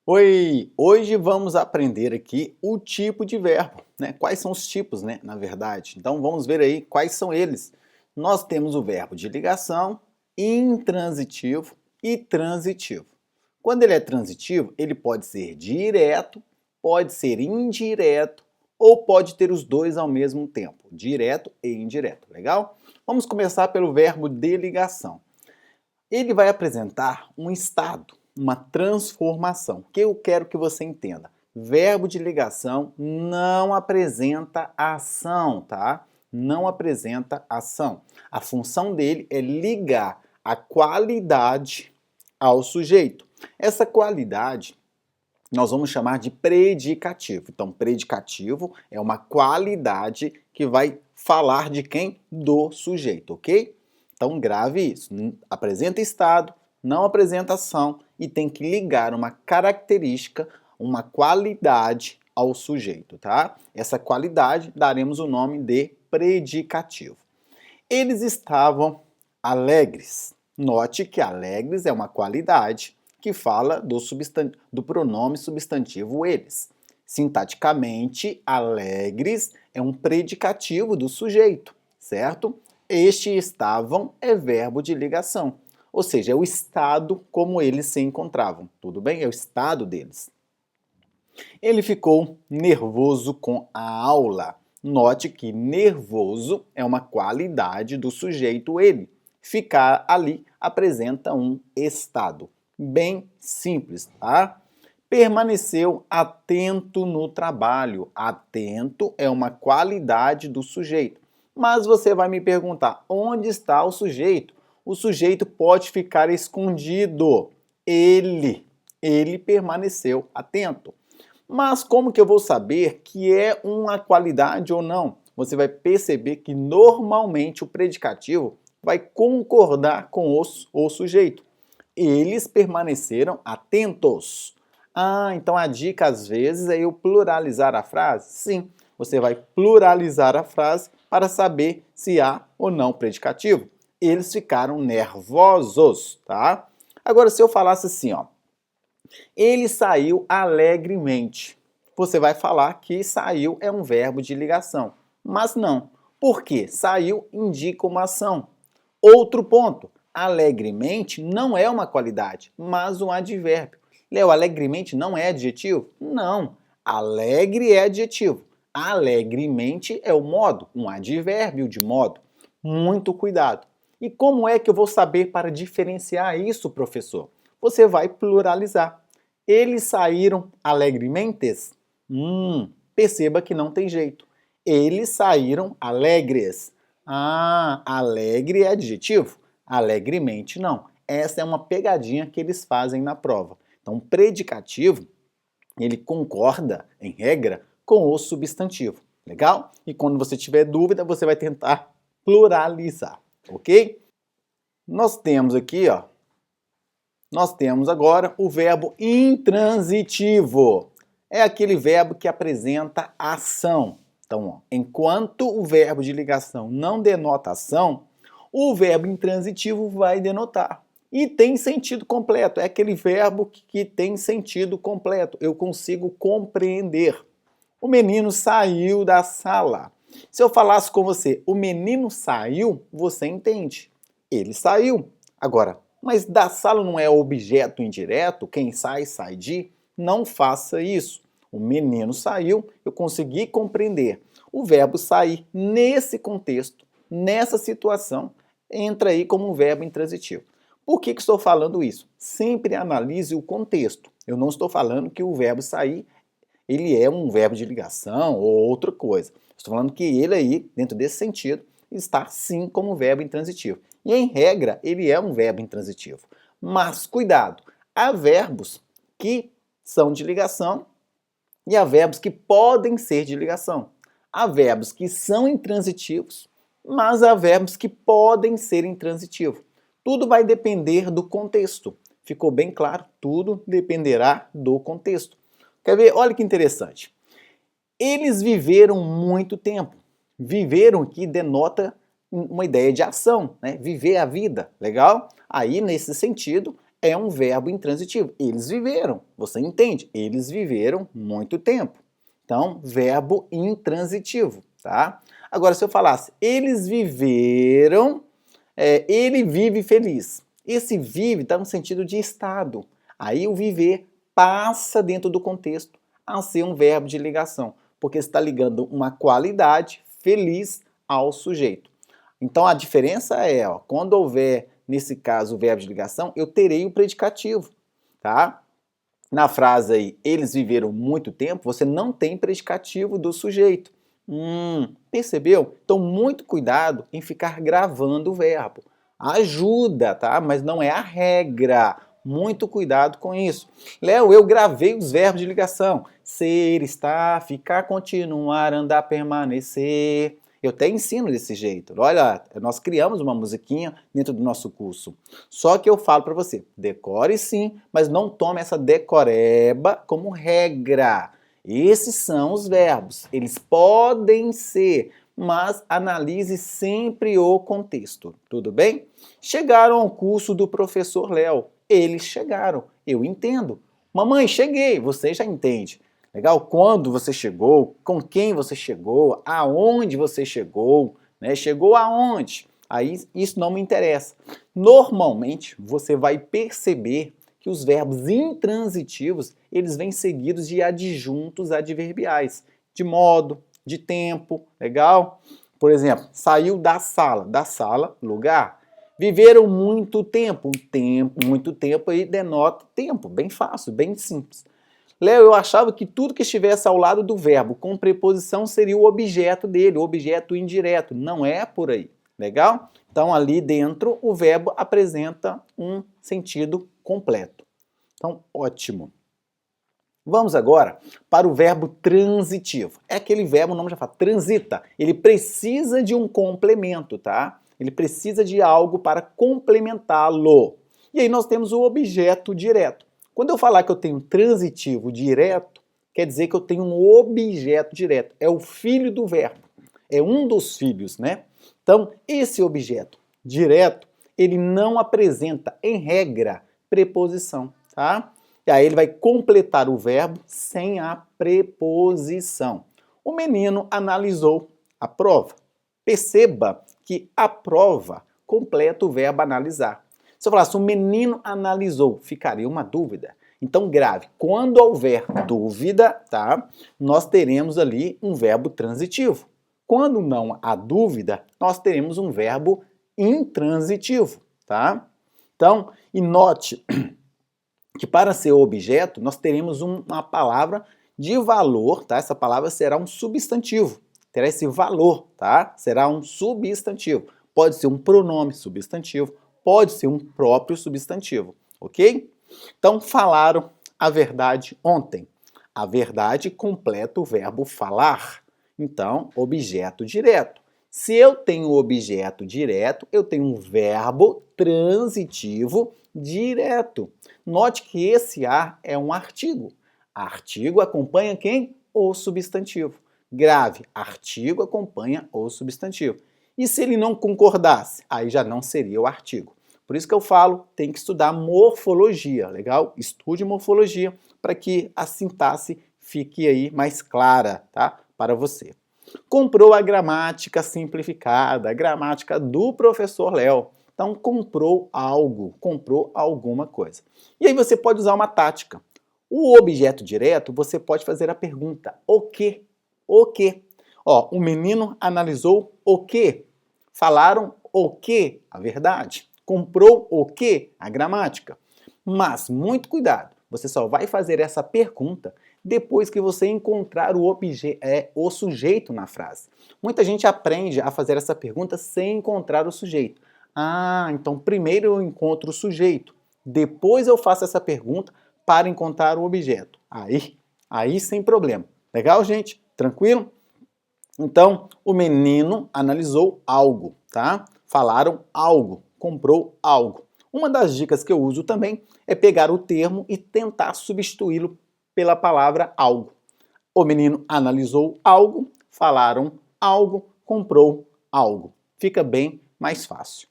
Oi! Hoje vamos aprender aqui o tipo de verbo, né? Quais são os tipos, né, na verdade. Então vamos ver aí quais são eles. Nós temos o verbo de ligação, intransitivo e transitivo. Quando ele é transitivo, ele pode ser direto, pode ser indireto ou pode ter os dois ao mesmo tempo, direto e indireto, legal? Vamos começar pelo verbo de ligação. Ele vai apresentar um estado, uma transformação, que eu quero que você entenda. Verbo de ligação não apresenta ação, tá? Não apresenta ação. A função dele é ligar a qualidade ao sujeito. Essa qualidade nós vamos chamar de predicativo. Então, predicativo é uma qualidade que vai falar de quem? Do sujeito, ok? Então, grave isso. Apresenta estado, não apresenta ação e tem que ligar uma característica, uma qualidade ao sujeito, tá? Essa qualidade daremos o nome de predicativo. Eles estavam alegres. Note que alegres é uma qualidade que fala do pronome substantivo eles. Sintaticamente, alegres é um predicativo do sujeito, certo? Este estavam é verbo de ligação, ou seja, é o estado como eles se encontravam, tudo bem? É o estado deles. Ele ficou nervoso com a aula. Note que nervoso é uma qualidade do sujeito ele. Ficar ali apresenta um estado. Bem simples, tá? Permaneceu atento no trabalho. Atento é uma qualidade do sujeito. Mas você vai me perguntar, onde está o sujeito? O sujeito pode ficar escondido. Ele permaneceu atento. Mas como que eu vou saber que é uma qualidade ou não? Você vai perceber que normalmente o predicativo vai concordar com o sujeito. Eles permaneceram atentos. Então a dica às vezes é eu pluralizar a frase? Sim, você vai pluralizar a frase para saber se há ou não predicativo. Eles ficaram nervosos, tá? Agora se eu falasse assim, ó, ele saiu alegremente. Você vai falar que saiu é um verbo de ligação, mas não. Por quê? Saiu indica uma ação. Outro ponto, alegremente não é uma qualidade, mas um advérbio. Léo, alegremente não é adjetivo? Não. Alegre é adjetivo. Alegremente é o modo, um advérbio de modo. Muito cuidado. E como é que eu vou saber para diferenciar isso, professor? Você vai pluralizar. Eles saíram alegremente? Perceba que não tem jeito. Eles saíram alegres. Alegre é adjetivo? Alegremente não. Essa é uma pegadinha que eles fazem na prova. Então, predicativo, ele concorda, em regra, com o substantivo. Legal? E quando você tiver dúvida, você vai tentar pluralizar, ok? Nós temos aqui, ó, nós temos agora o verbo intransitivo. É aquele verbo que apresenta ação. Então, ó, enquanto o verbo de ligação não denota ação, o verbo intransitivo vai denotar. E tem sentido completo. É aquele verbo que tem sentido completo. Eu consigo compreender. O menino saiu da sala. Se eu falasse com você, o menino saiu, você entende. Ele saiu. Agora, mas da sala não é objeto indireto? Quem sai, sai de? Não faça isso. O menino saiu, eu consegui compreender. O verbo sair, nesse contexto, nessa situação, entra aí como um verbo intransitivo. Por que estou falando isso? Sempre analise o contexto. Eu não estou falando que o verbo sair ele é um verbo de ligação ou outra coisa. Estou falando que ele aí, dentro desse sentido, está sim como verbo intransitivo. E em regra, ele é um verbo intransitivo. Mas cuidado, há verbos que são de ligação e há verbos que podem ser de ligação. Há verbos que são intransitivos, mas há verbos que podem ser intransitivos. Tudo vai depender do contexto. Ficou bem claro? Tudo dependerá do contexto. Quer ver? Olha que interessante. Eles viveram muito tempo. Viveram aqui denota uma ideia de ação, né? Viver a vida, legal? Aí, nesse sentido, é um verbo intransitivo. Eles viveram, você entende? Eles viveram muito tempo. Então, verbo intransitivo, tá? Agora, se eu falasse, eles viveram, ele vive feliz. Esse vive está no sentido de estado. Aí o viver passa dentro do contexto a ser um verbo de ligação, porque está ligando uma qualidade feliz ao sujeito. Então a diferença é, quando houver, nesse caso, o verbo de ligação, eu terei o predicativo, tá? Na frase aí, eles viveram muito tempo, você não tem predicativo do sujeito. Percebeu? Então, muito cuidado em ficar gravando o verbo. Ajuda, tá? Mas não é a regra. Muito cuidado com isso. Léo, eu gravei os verbos de ligação. Ser, estar, ficar, continuar, andar, permanecer. Eu até ensino desse jeito. Olha, nós criamos uma musiquinha dentro do nosso curso. Só que eu falo para você, decore sim, mas não tome essa decoreba como regra. Esses são os verbos. Eles podem ser, mas analise sempre o contexto. Tudo bem? Chegaram ao curso do professor Léo. Eles chegaram. Eu entendo. Mamãe, cheguei. Você já entende. Legal? Quando você chegou, com quem você chegou, aonde você chegou, né? Chegou aonde? Aí isso não me interessa. Normalmente, você vai perceber que os verbos intransitivos, eles vêm seguidos de adjuntos adverbiais, de modo, de tempo, legal? Por exemplo, saiu da sala, lugar. Viveram muito tempo, muito tempo aí denota tempo, bem fácil, bem simples. Léo, eu achava que tudo que estivesse ao lado do verbo com preposição seria o objeto dele, o objeto indireto. Não é por aí, legal? Então, ali dentro, o verbo apresenta um sentido completo. Então, ótimo. Vamos agora para o verbo transitivo. É aquele verbo, o nome já fala, transita. Ele precisa de um complemento, tá? Ele precisa de algo para complementá-lo. E aí nós temos o objeto direto. Quando eu falar que eu tenho transitivo direto, quer dizer que eu tenho um objeto direto. É o filho do verbo. É um dos filhos, né? Então, esse objeto direto, ele não apresenta, em regra, preposição, tá? E aí ele vai completar o verbo sem a preposição. O menino analisou a prova. Perceba que a prova completa o verbo analisar. Se eu falasse, o menino analisou, ficaria uma dúvida. Então, grave. Quando houver dúvida, tá? Nós teremos ali um verbo transitivo. Quando não há dúvida, nós teremos um verbo intransitivo, tá? Então, e note que para ser objeto, nós teremos uma palavra de valor, tá? Essa palavra será um substantivo. Terá esse valor, tá? Será um substantivo. Pode ser um pronome substantivo, pode ser um próprio substantivo, ok? Então, falaram a verdade ontem. A verdade completa o verbo falar. Então, objeto direto. Se eu tenho objeto direto, eu tenho um verbo transitivo direto. Note que esse a é um artigo. Artigo acompanha quem? O substantivo. Grave, artigo acompanha o substantivo. E se ele não concordasse? Aí já não seria o artigo. Por isso que eu falo, tem que estudar morfologia, legal? Estude morfologia para que a sintaxe fique aí mais clara, tá? Para você. Comprou a gramática simplificada, a gramática do professor Léo. Então, comprou algo, comprou alguma coisa. E aí você pode usar uma tática. O objeto direto, você pode fazer a pergunta, o quê? O quê? Ó, o menino analisou o quê? Falaram o quê? A verdade. Comprou o quê? A gramática. Mas, muito cuidado, você só vai fazer essa pergunta depois que você encontrar o sujeito na frase. Muita gente aprende a fazer essa pergunta sem encontrar o sujeito. Ah, então primeiro eu encontro o sujeito, depois eu faço essa pergunta para encontrar o objeto. Aí sem problema. Legal, gente? Tranquilo? Então, o menino analisou algo, tá? Falaram algo, comprou algo. Uma das dicas que eu uso também é pegar o termo e tentar substituí-lo pela palavra algo. O menino analisou algo, falaram algo, comprou algo. Fica bem mais fácil.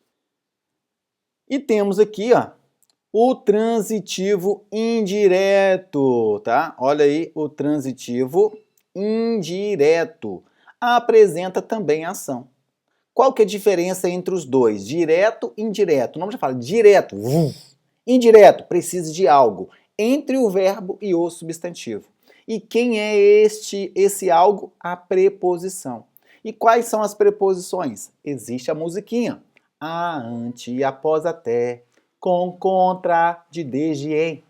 E temos aqui, ó, O transitivo indireto, tá? Olha aí, o transitivo indireto apresenta também ação. Qual que é a diferença entre os dois? Direto e indireto. O nome já fala direto, indireto, precisa de algo entre o verbo e o substantivo. E quem é esse algo? A preposição. E quais são as preposições? Existe a musiquinha. A, ante, após, até, com, contra, de, desde, em,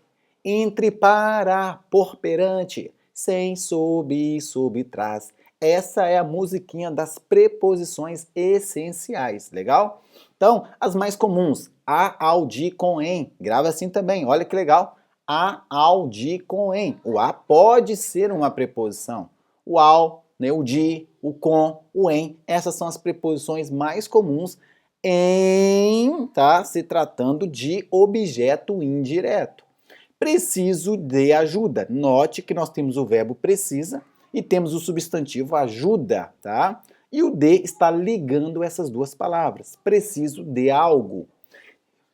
entre, para, por, perante, sem, sob, sob, trás. Essa é a musiquinha das preposições essenciais, legal? Então, as mais comuns, a, ao, de, com, em. Grava assim também, olha que legal. A, ao, de, com, em. O a pode ser uma preposição. O ao, né, o de, o com, o em. Essas são as preposições mais comuns em, tá? Se tratando de objeto indireto. Preciso de ajuda. Note que nós temos o verbo precisa e temos o substantivo ajuda, tá? E o de está ligando essas duas palavras. Preciso de algo.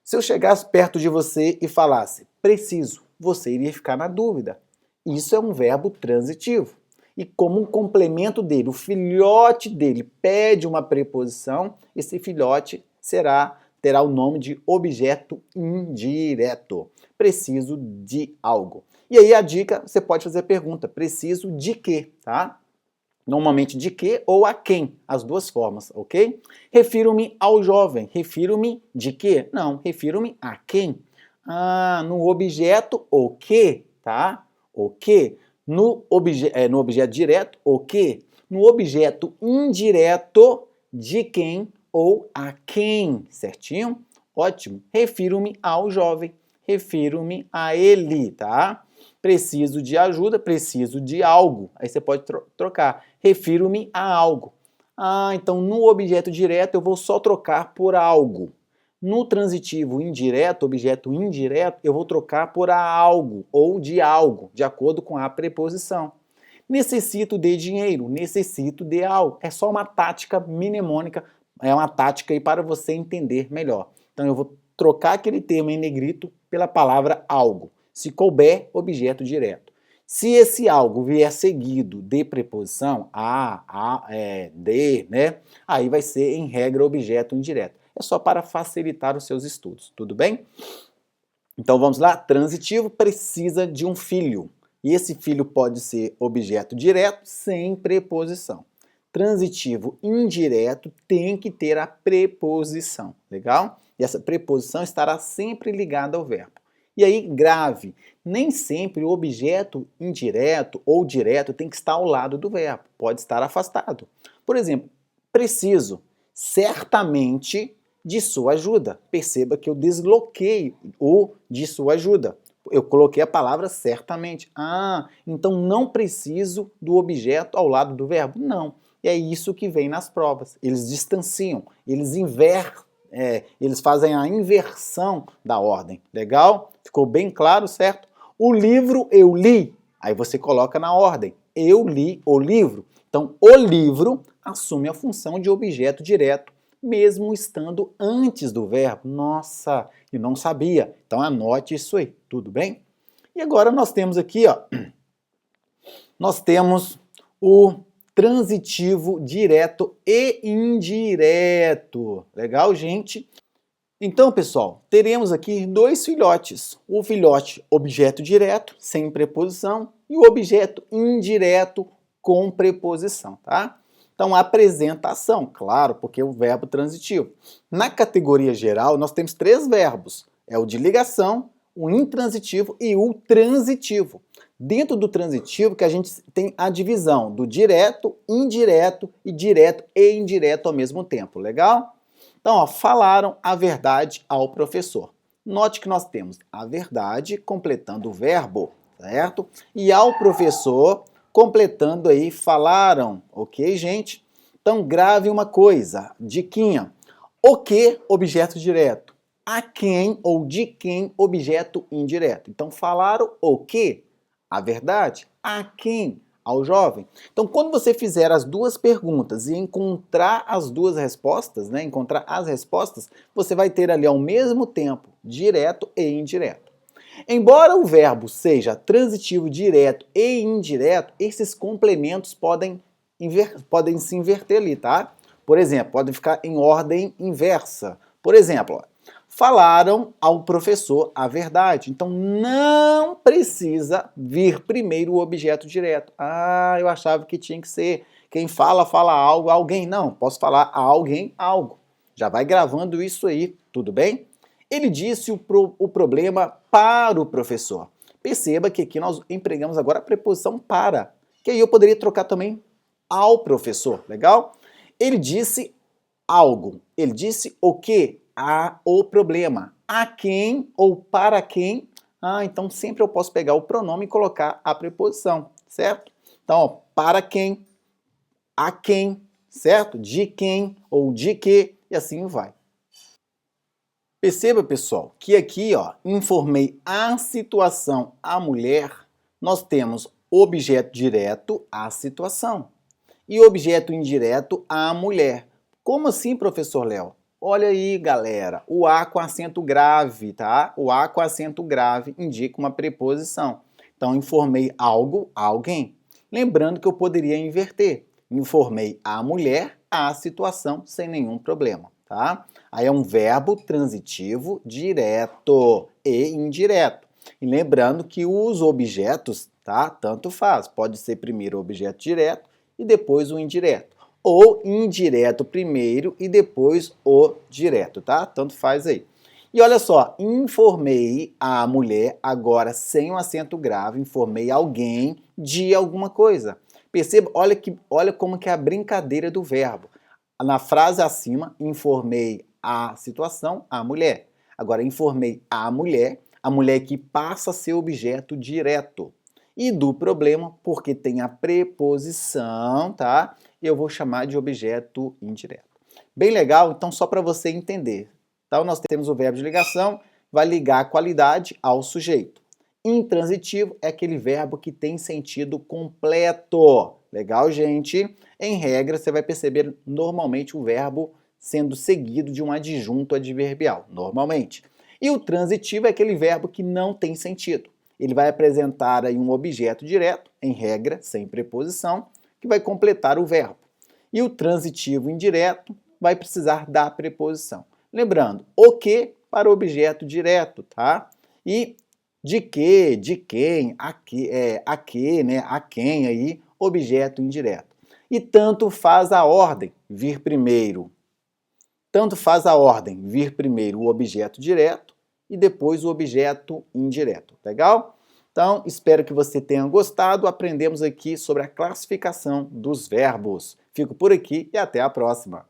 Se eu chegasse perto de você e falasse preciso, você iria ficar na dúvida. Isso é um verbo transitivo. E como um complemento dele, o filhote dele pede uma preposição, esse filhote terá o nome de objeto indireto. Preciso de algo. E aí a dica, você pode fazer a pergunta, preciso de quê, tá? Normalmente de quê ou a quem, as duas formas, ok? Refiro-me ao jovem, refiro-me de quê? Não, refiro-me a quem? Ah, no objeto o que, tá? O que? No objeto direto, o que? No objeto indireto, de quem ou a quem, certinho? Ótimo. Refiro-me ao jovem, refiro-me a ele, tá? Preciso de ajuda, preciso de algo. Aí você pode trocar. Refiro-me a algo. Ah, então no objeto direto eu vou só trocar por algo. No transitivo indireto, objeto indireto, eu vou trocar por algo ou de algo, de acordo com a preposição. Necessito de dinheiro, necessito de algo. É só uma tática mnemônica, é uma tática aí para você entender melhor. Então eu vou trocar aquele termo em negrito pela palavra algo. Se couber, objeto direto. Se esse algo vier seguido de preposição, de, né? Aí vai ser, em regra, objeto indireto. É só para facilitar os seus estudos, tudo bem? Então vamos lá, transitivo precisa de um filho. E esse filho pode ser objeto direto sem preposição. Transitivo indireto tem que ter a preposição, legal? E essa preposição estará sempre ligada ao verbo. E aí, grave, nem sempre o objeto indireto ou direto tem que estar ao lado do verbo, pode estar afastado. Por exemplo, preciso certamente de sua ajuda. Perceba que eu desloquei o de sua ajuda. Eu coloquei a palavra certamente. Ah, então não preciso do objeto ao lado do verbo? Não. E é isso que vem nas provas. Eles distanciam, eles invertem. Eles fazem a inversão da ordem. Legal? Ficou bem claro, certo? O livro eu li. Aí você coloca na ordem. Eu li o livro. Então, o livro assume a função de objeto direto, mesmo estando antes do verbo. Nossa, eu não sabia. Então, anote isso aí. Tudo bem? E agora nós temos aqui, ó, nós temos o transitivo direto e indireto. Legal, gente? Então, pessoal, teremos aqui dois filhotes. O filhote objeto direto, sem preposição, e o objeto indireto com preposição, tá? Então, apresentação, claro, porque é o verbo transitivo. Na categoria geral, nós temos três verbos. É o de ligação, o intransitivo e o transitivo. Dentro do transitivo que a gente tem a divisão do direto, indireto e direto e indireto ao mesmo tempo, legal? Então, ó, falaram a verdade ao professor. Note que nós temos a verdade completando o verbo, certo? E ao professor completando aí falaram, ok, gente? Então, grave uma coisa, diquinha. O que, objeto direto. A quem ou de quem, objeto indireto. Então, falaram o que? A verdade. A quem? ao jovem. Então, quando você fizer as duas perguntas e encontrar as duas respostas, né, encontrar as respostas, você vai ter ali ao mesmo tempo direto e indireto. Embora o verbo seja transitivo direto e indireto, esses complementos podem se inverter ali, tá? Por exemplo, podem ficar em ordem inversa. Por exemplo, ó, falaram ao professor a verdade. Então não precisa vir primeiro o objeto direto. Ah, eu achava que tinha que ser quem fala, fala algo, alguém. Não, posso falar a alguém, algo. Já vai gravando isso aí, tudo bem? Ele disse o problema para o professor. Perceba que aqui nós empregamos agora a preposição para, que aí eu poderia trocar também ao professor, legal? Ele disse algo. Ele disse o quê? O problema. A quem ou para quem? Ah, então sempre eu posso pegar o pronome e colocar a preposição, certo? Então, ó, para quem, a quem, certo? De quem ou de que, e assim vai. Perceba, pessoal, que aqui, ó, informei a situação à mulher, nós temos objeto direto, a situação, e objeto indireto, a mulher. Como assim, professor Léo? Olha aí, galera, o A com acento grave, tá? O A com acento grave indica uma preposição. Então, informei algo a alguém. Lembrando que eu poderia inverter. Informei a mulher a situação sem nenhum problema, tá? Aí é um verbo transitivo direto e indireto. E lembrando que os objetos, tá? Tanto faz. Pode ser primeiro o objeto direto e depois o indireto. Ou indireto primeiro e depois o direto, tá? Tanto faz aí. E olha só, informei a mulher, agora sem um acento grave, informei alguém de alguma coisa. Perceba, olha como que é a brincadeira do verbo. Na frase acima, informei a situação, a mulher. Agora, informei a mulher que passa a ser objeto direto. E do problema, porque tem a preposição, tá? Eu vou chamar de objeto indireto. Bem legal, então só para você entender. Então nós temos o verbo de ligação, vai ligar a qualidade ao sujeito. Intransitivo é aquele verbo que tem sentido completo. Legal, gente? Em regra, você vai perceber normalmente o verbo sendo seguido de um adjunto adverbial, normalmente. E o transitivo é aquele verbo que não tem sentido. Ele vai apresentar aí um objeto direto, em regra, sem preposição, que vai completar o verbo. E o transitivo indireto vai precisar da preposição. Lembrando, o que para o objeto direto, tá? E de que, de quem, a que, né? A quem aí, objeto indireto. E tanto faz a ordem vir primeiro. Tanto faz a ordem vir primeiro o objeto direto e depois o objeto indireto. Legal? Então, espero que você tenha gostado. Aprendemos aqui sobre a classificação dos verbos. Fico por aqui e até a próxima.